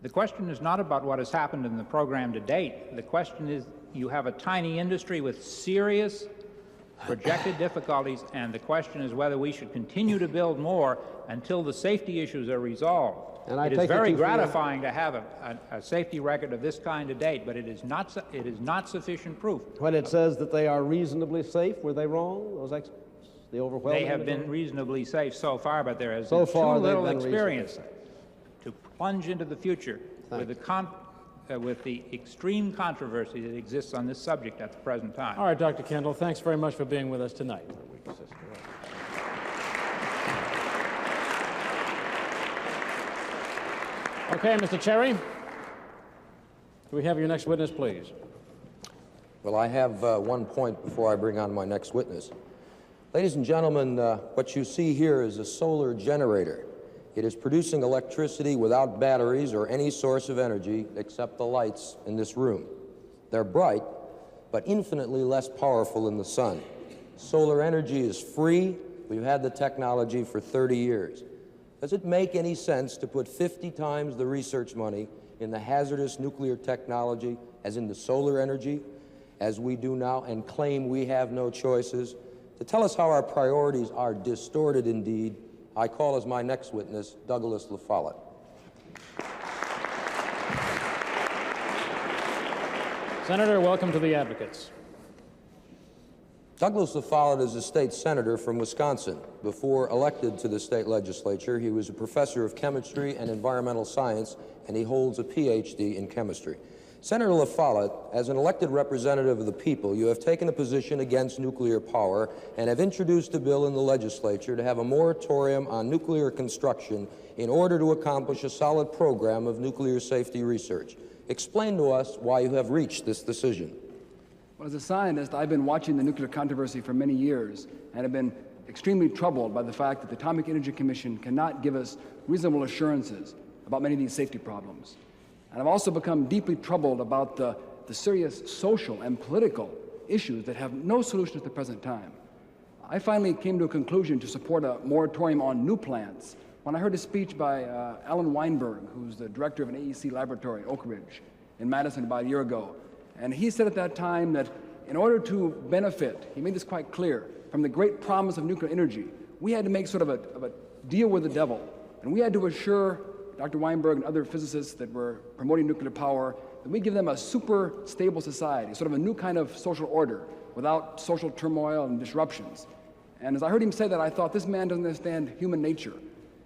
The question is not about what has happened in the program to date. The question is, you have a tiny industry with serious projected difficulties, and the question is whether we should continue to build more until the safety issues are resolved. And it is very gratifying to have a safety record of this kind to date, but it is not sufficient proof. When it says that they are reasonably safe, were they wrong, those experts? The overwhelming They have been reasonably safe so far, but there has so been far too little been experience to plunge into the future with the extreme controversy that exists on this subject at the present time. All right, Dr. Kendall, thanks very much for being with us tonight. Okay, Mr. Cherry, do we have your next witness, please? Well, I have 1 point before I bring on my next witness. Ladies and gentlemen, what you see here is a solar generator. It is producing electricity without batteries or any source of energy except the lights in this room. They're bright, but infinitely less powerful than the sun. Solar energy is free. We've had the technology for 30 years. Does it make any sense to put 50 times the research money in the hazardous nuclear technology as in the solar energy, as we do now, and claim we have no choices? To tell us how our priorities are distorted indeed, I call as my next witness Douglas La Follette. Senator, welcome to the Advocates. Douglas La Follette is a state senator from Wisconsin. Before elected to the state legislature, he was a professor of chemistry and environmental science, and he holds a PhD in chemistry. Senator La Follette, as an elected representative of the people, you have taken a position against nuclear power and have introduced a bill in the legislature to have a moratorium on nuclear construction in order to accomplish a solid program of nuclear safety research. Explain to us why you have reached this decision. Well, as a scientist, I've been watching the nuclear controversy for many years and have been extremely troubled by the fact that the Atomic Energy Commission cannot give us reasonable assurances about many of these safety problems. And I've also become deeply troubled about the serious social and political issues that have no solution at the present time. I finally came to a conclusion to support a moratorium on new plants when I heard a speech by Alan Weinberg, who's the director of an AEC laboratory, Oak Ridge, in Madison about a year ago. And he said at that time that in order to benefit, he made this quite clear, from the great promise of nuclear energy, we had to make sort of a deal with the devil. And we had to assure Dr. Weinberg and other physicists that were promoting nuclear power that we give them a super stable society, sort of a new kind of social order without social turmoil and disruptions. And as I heard him say that, I thought, this man doesn't understand human nature.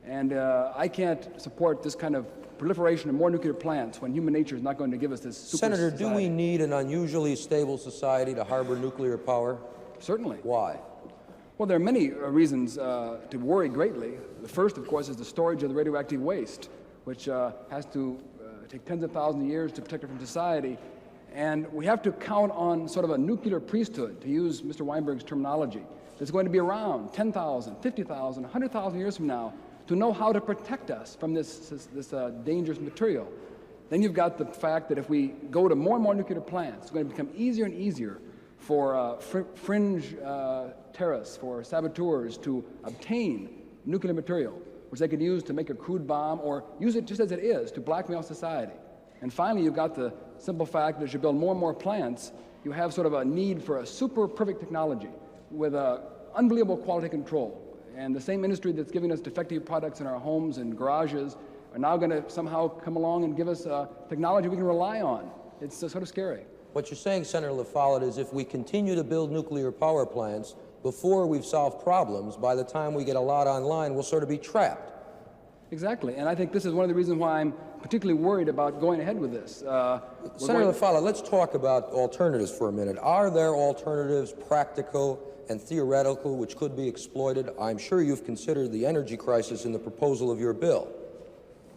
And I can't support this kind of proliferation of more nuclear plants when human nature is not going to give us this super Senator, society. do we need an unusually stable society to harbor nuclear power? Certainly. Why? Well, there are many reasons to worry greatly. The first, of course, is the storage of the radioactive waste, which has to take tens of thousands of years to protect it from society. And we have to count on sort of a nuclear priesthood, to use Mr. Weinberg's terminology, that's going to be around 10,000, 50,000, 100,000 years from now to know how to protect us from this dangerous material. Then you've got the fact that if we go to more and more nuclear plants, it's going to become easier and easier for fringe terrorists, for saboteurs to obtain nuclear material, which they could use to make a crude bomb or use it just as it is to blackmail society. And finally, you've got the simple fact that as you build more and more plants, you have sort of a need for a super perfect technology with unbelievable quality control. And the same industry that's giving us defective products in our homes and garages are now going to somehow come along and give us technology we can rely on. It's sort of scary. What you're saying, Senator LaFollette, is if we continue to build nuclear power plants before we've solved problems, by the time we get a lot online, we'll sort of be trapped. Exactly, and I think this is one of the reasons why I'm particularly worried about going ahead with this. Senator LaFollette, let's talk about alternatives for a minute. Are there alternatives, practical and theoretical, which could be exploited? I'm sure you've considered the energy crisis in the proposal of your bill.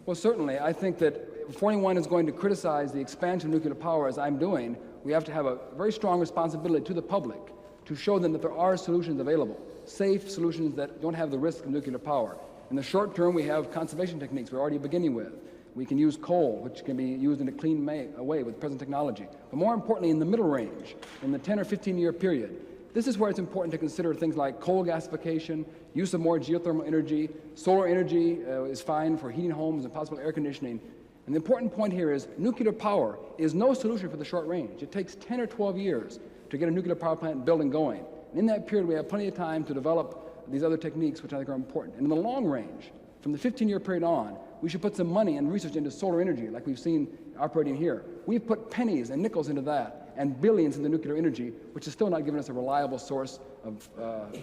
Well, certainly. I think that before anyone is going to criticize the expansion of nuclear power, as I'm doing, we have to have a very strong responsibility to the public to show them that there are solutions available, safe solutions that don't have the risk of nuclear power. In the short term, we have conservation techniques we're already beginning with. We can use coal, which can be used in a clean way with present technology. But more importantly, in the middle range, in the 10 or 15-year period, this is where it's important to consider things like coal gasification, use of more geothermal energy. Solar energy is fine for heating homes and possible air conditioning. And the important point here is nuclear power is no solution for the short range. It takes 10 or 12 years to get a nuclear power plant built and going. And in that period, we have plenty of time to develop these other techniques, which I think are important. And in the long range, from the 15-year period on, we should put some money and research into solar energy, like we've seen operating here. We've put pennies and nickels into that, and billions into nuclear energy, which is still not giving us a reliable source of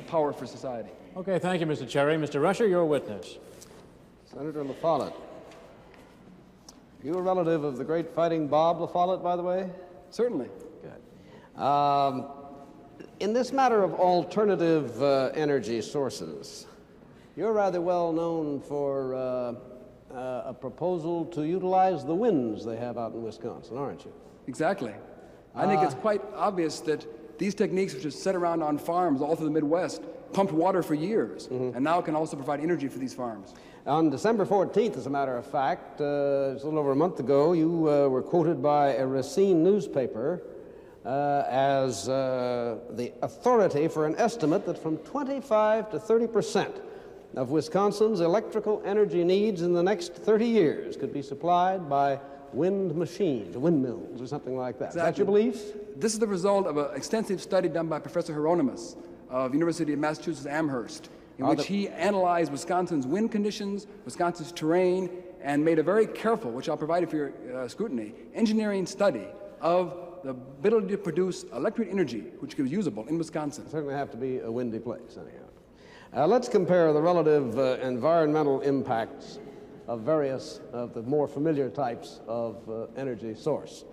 power for society. Okay, thank you, Mr. Cherry. Mr. Rusher, your witness. Senator LaFollette. You a relative of the great fighting Bob LaFollette, by the way? Certainly. Good. In this matter of alternative energy sources, you're rather well known for a proposal to utilize the winds they have out in Wisconsin, aren't you? Exactly. I think it's quite obvious that these techniques, which are set around on farms all through the Midwest, pumped water for years, and now can also provide energy for these farms. On December 14th, as a matter of fact, just a little over a month ago, you were quoted by a Racine newspaper as the authority for an estimate that from 25 to 30% of Wisconsin's electrical energy needs in the next 30 years could be supplied by wind machines, windmills, or something like that. Exactly. Is that your belief? This is the result of an extensive study done by Professor Hieronymus of University of Massachusetts Amherst, in which he analyzed Wisconsin's wind conditions, Wisconsin's terrain, and made a very careful, which I'll provide for your scrutiny, engineering study of the ability to produce electric energy, which is usable in Wisconsin. It certainly have to be a windy place, anyhow. Let's compare the relative environmental impacts of various of the more familiar types of energy source.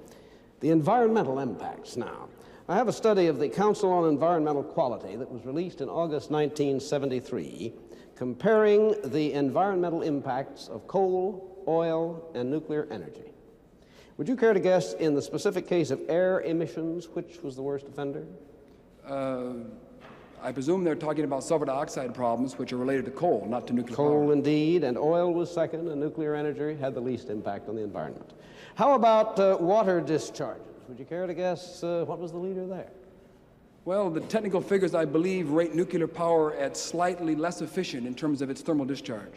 The environmental impacts now. I have a study of the Council on Environmental Quality that was released in August 1973, comparing the environmental impacts of coal, oil, and nuclear energy. Would you care to guess, in the specific case of air emissions, which was the worst offender? I presume they're talking about sulfur dioxide problems, which are related to coal, not to nuclear power. Coal, indeed, and oil was second, and nuclear energy had the least impact on the environment. How about water discharges? Would you care to guess what was the leader there? Well, the technical figures, I believe, rate nuclear power at slightly less efficient in terms of its thermal discharge.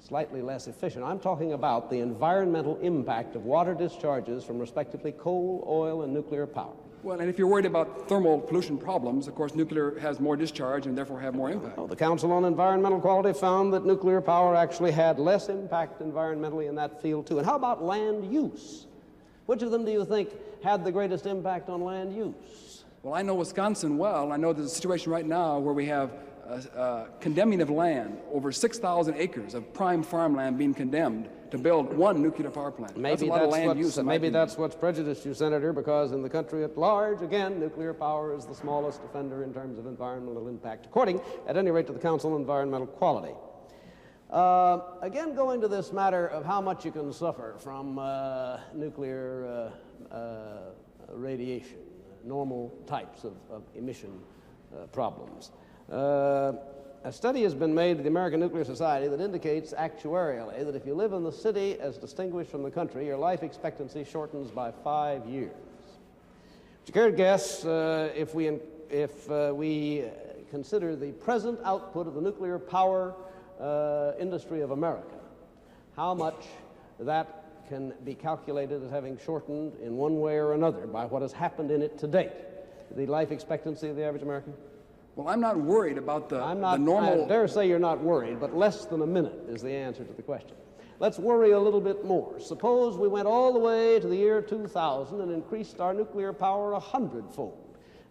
Slightly less efficient. I'm talking about the environmental impact of water discharges from respectively coal, oil, and nuclear power. Well, and if you're worried about thermal pollution problems, of course, nuclear has more discharge and therefore have more impact. Oh, the Council on Environmental Quality found that nuclear power actually had less impact environmentally in that field, too. And how about land use? Which of them do you think had the greatest impact on land use? Well, I know Wisconsin well. I know there's a situation right now where we have condemning of land, over 6,000 acres of prime farmland being condemned to build one nuclear power plant. Maybe that's what's prejudiced you, Senator, because in the country at large, again, nuclear power is the smallest offender in terms of environmental impact, according, at any rate, to the Council on Environmental Quality. Again, going to this matter of how much you can suffer from nuclear radiation, normal types of emission problems. A study has been made at the American Nuclear Society that indicates actuarially that if you live in the city as distinguished from the country, your life expectancy shortens by 5 years. Would you care to guess if we consider the present output of the nuclear power industry of America, how much that can be calculated as having shortened in one way or another by what has happened in it to date the life expectancy of the average American? Well, I'm not worried about the I normal... dare say you're not worried, but less than a minute is the answer to the question. Let's worry a little bit more. Suppose we went all the way to the year 2000 and increased our nuclear power 100-fold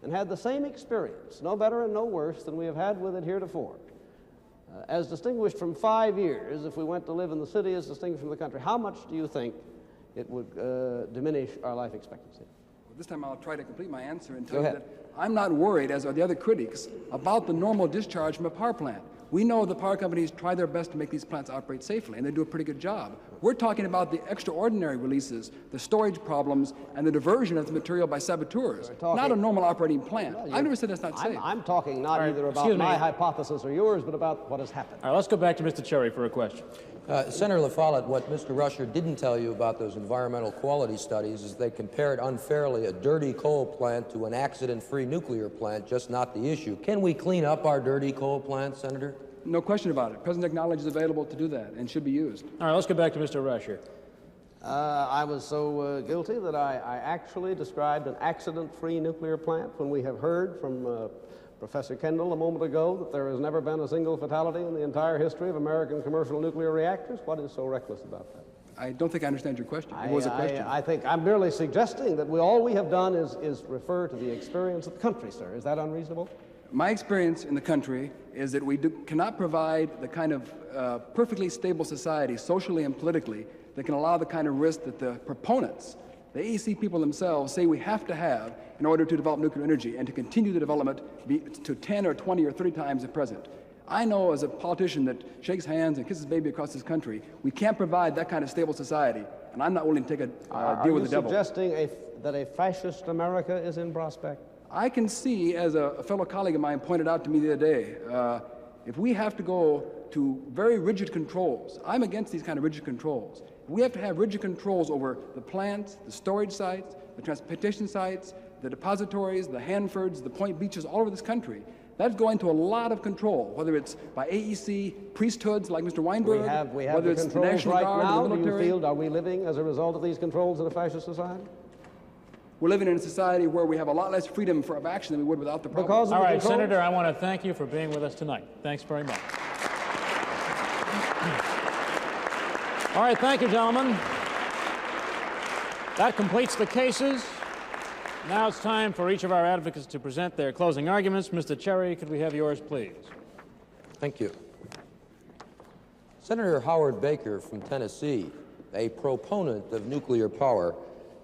and had the same experience, no better and no worse than we have had with it heretofore. As distinguished from 5 years, if we went to live in the city as distinguished from the country, how much do you think it would diminish our life expectancy? Well, this time I'll try to complete my answer and tell you that I'm not worried, as are the other critics, about the normal discharge from a power plant. We know the power companies try their best to make these plants operate safely, and they do a pretty good job. We're talking about the extraordinary releases, the storage problems, and the diversion of the material by saboteurs, not a normal operating plant. Well, I've never said that's not safe. I'm talking not either about my hypothesis or yours, but about what has happened. All right, let's go back to Mr. Cherry for a question. Senator LaFollette, what Mr. Rusher didn't tell you about those environmental quality studies is they compared unfairly a dirty coal plant to an accident-free nuclear plant, just not the issue. Can we clean up our dirty coal plants, Senator? No question about it. Present technology is available to do that and should be used. All right, let's go back to Mr. Rusher. I was so guilty that I actually described an accident-free nuclear plant when we have heard from Professor Kendall a moment ago that there has never been a single fatality in the entire history of American commercial nuclear reactors. What is so reckless about that? I don't think I understand your question. It was a question. I think I'm merely suggesting that all we have done is refer to the experience of the country, sir. Is that unreasonable? My experience in the country is that we cannot provide the kind of perfectly stable society, socially and politically, that can allow the kind of risk that the proponents, the AEC people themselves, say we have to have in order to develop nuclear energy and to continue the development to 10 or 20 or 30 times the present. I know as a politician that shakes hands and kisses baby across this country, we can't provide that kind of stable society, and I'm not willing to take a deal with the devil. Are you suggesting that a fascist America is in prospect? I can see, as a fellow colleague of mine pointed out to me the other day, if we have to go to very rigid controls, I'm against these kind of rigid controls. We have to have rigid controls over the plants, the storage sites, the transportation sites, the depositories, the Hanfords, the point beaches all over this country. That's going to a lot of control, whether it's by AEC, priesthoods like Mr. Weinberg, we have whether the it's the controls National right Guard, now. the military. Do you feel, are we living as a result of these controls in a fascist society? We're living in a society where we have a lot less freedom for action than we would without the problem. All right, Senator, I want to thank you for being with us tonight. Thanks very much. All right, thank you, gentlemen. That completes the cases. Now it's time for each of our advocates to present their closing arguments. Mr. Cherry, could we have yours, please? Thank you. Senator Howard Baker from Tennessee, a proponent of nuclear power,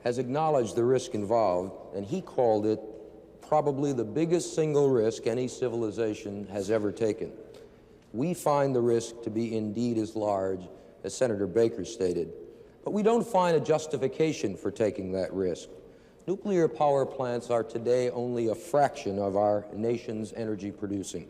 has acknowledged the risk involved, and he called it probably the biggest single risk any civilization has ever taken. We find the risk to be indeed as large as Senator Baker stated, but we don't find a justification for taking that risk. Nuclear power plants are today only a fraction of our nation's energy producing.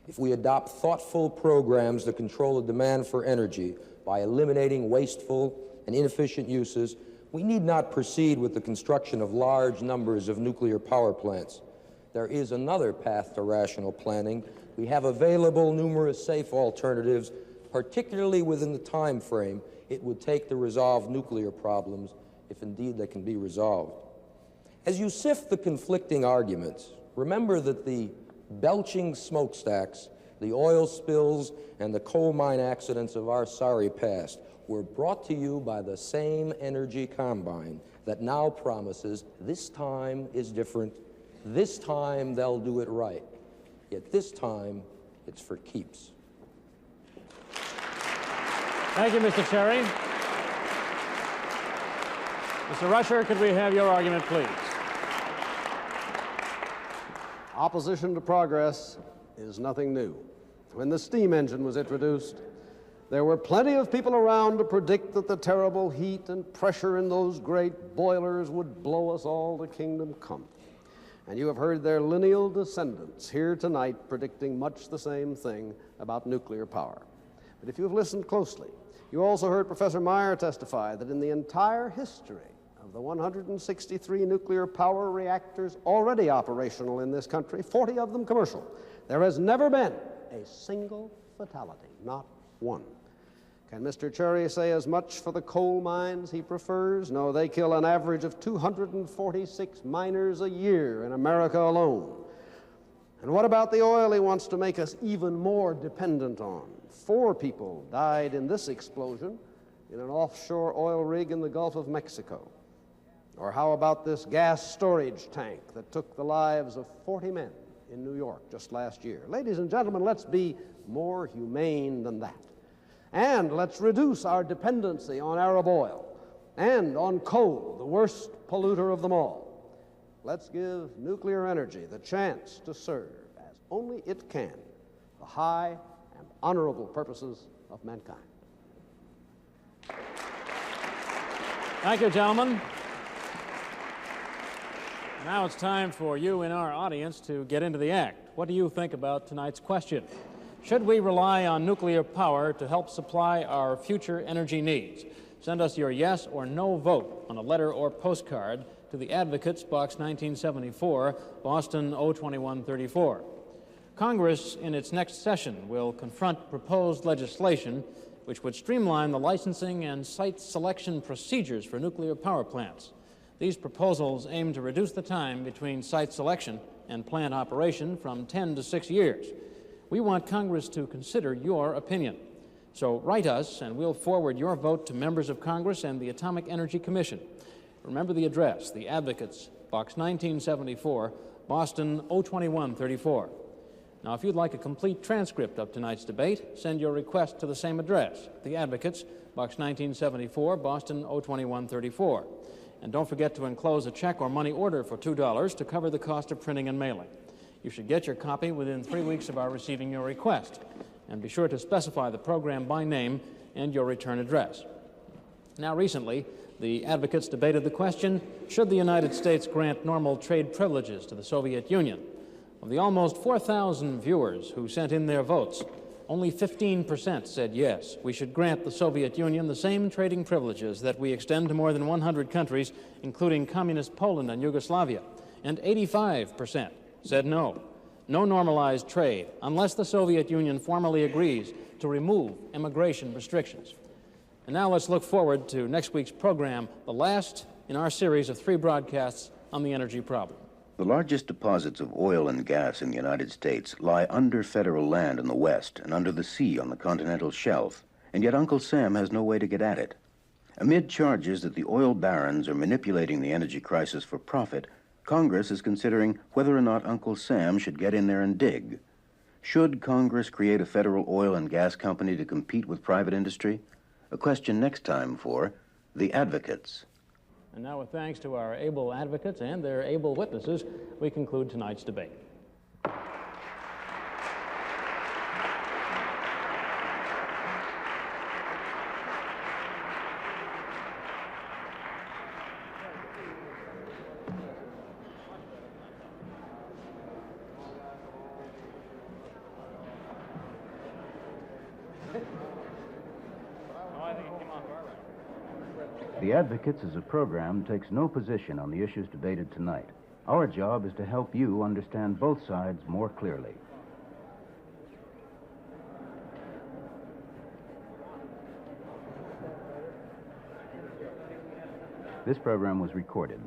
If we adopt thoughtful programs to control the demand for energy by eliminating wasteful and inefficient uses, we need not proceed with the construction of large numbers of nuclear power plants. There is another path to rational planning. We have available numerous safe alternatives, particularly within the time frame it would take to resolve nuclear problems, if indeed they can be resolved. As you sift the conflicting arguments, remember that the belching smokestacks, the oil spills, and the coal mine accidents of our sorry past were brought to you by the same energy combine that now promises this time is different, this time they'll do it right, yet this time it's for keeps. Thank you, Mr. Cherry. Mr. Rusher, could we have your argument, please? Opposition to progress is nothing new. When the steam engine was introduced, there were plenty of people around to predict that the terrible heat and pressure in those great boilers would blow us all to kingdom come. And you have heard their lineal descendants here tonight predicting much the same thing about nuclear power. But if you have listened closely, you also heard Professor Meyer testify that in the entire history of the 163 nuclear power reactors already operational in this country, 40 of them commercial, there has never been a single fatality, not one. Can Mr. Cherry say as much for the coal mines he prefers? No, they kill an average of 246 miners a year in America alone. And what about the oil he wants to make us even more dependent on? 4 people died in this explosion in an offshore oil rig in the Gulf of Mexico. Or how about this gas storage tank that took the lives of 40 men in New York just last year? Ladies and gentlemen, let's be more humane than that. And let's reduce our dependency on Arab oil and on coal, the worst polluter of them all. Let's give nuclear energy the chance to serve, as only it can, the high and honorable purposes of mankind. Thank you, gentlemen. Now it's time for you in our audience to get into the act. What do you think about tonight's question? Should we rely on nuclear power to help supply our future energy needs? Send us your yes or no vote on a letter or postcard to the Advocates, Box 1974, Boston 02134. Congress, in its next session, will confront proposed legislation which would streamline the licensing and site selection procedures for nuclear power plants. These proposals aim to reduce the time between site selection and plant operation from 10 to 6 years. We want Congress to consider your opinion. So write us, and we'll forward your vote to members of Congress and the Atomic Energy Commission. Remember the address, the Advocates, Box 1974, Boston 02134. Now, if you'd like a complete transcript of tonight's debate, send your request to the same address, the Advocates, Box 1974, Boston 02134. And don't forget to enclose a check or money order for $2 to cover the cost of printing and mailing. You should get your copy within 3 weeks of our receiving your request. And be sure to specify the program by name and your return address. Now, recently, the Advocates debated the question, should the United States grant normal trade privileges to the Soviet Union? Of the almost 4,000 viewers who sent in their votes, only 15% said yes, we should grant the Soviet Union the same trading privileges that we extend to more than 100 countries, including communist Poland and Yugoslavia. And 85% said no. No normalized trade unless the Soviet Union formally agrees to remove immigration restrictions. And now let's look forward to next week's program, the last in our series of 3 broadcasts on the energy problem. The largest deposits of oil and gas in the United States lie under federal land in the West and under the sea on the continental shelf, and yet Uncle Sam has no way to get at it. Amid charges that the oil barons are manipulating the energy crisis for profit, Congress is considering whether or not Uncle Sam should get in there and dig. Should Congress create a federal oil and gas company to compete with private industry? A question next time for The Advocates. And now, with thanks to our able advocates and their able witnesses, we conclude tonight's debate. The Advocates is a program that takes no position on the issues debated tonight. Our job is to help you understand both sides more clearly. This program was recorded.